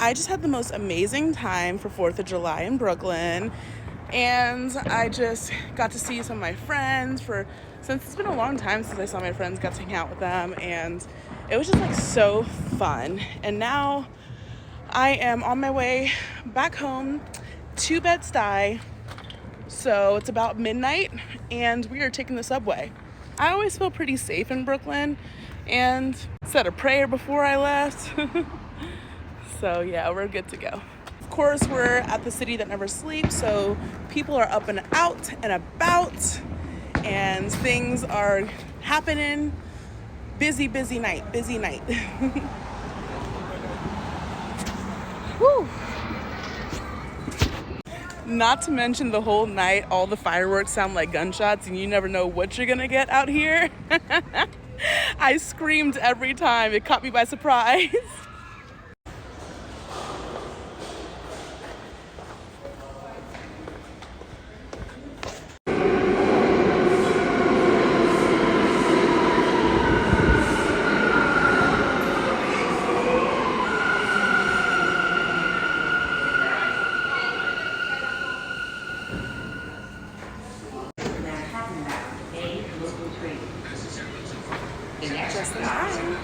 I just had the most amazing time for 4th of July in Brooklyn. And I just got to see some of my friends since it's been a long time since I saw my friends, got to hang out with them, and it was just like so fun. And now I am on my way back home to Bed-Stuy. So it's about midnight and we are taking the subway. I always feel pretty safe in Brooklyn and said a prayer before I left. So yeah, we're good to go. Of course, we're at the city that never sleeps, so people are up and out and about and things are happening. Busy night. Woo. Not to mention the whole night, all the fireworks sound like gunshots and you never know what you're gonna get out here. I screamed every time. It caught me by surprise. Just in time.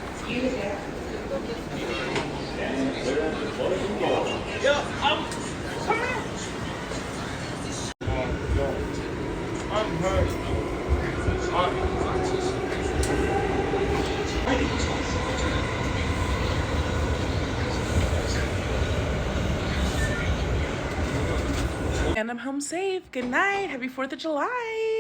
And I'm home safe. Good night. Happy 4th of July.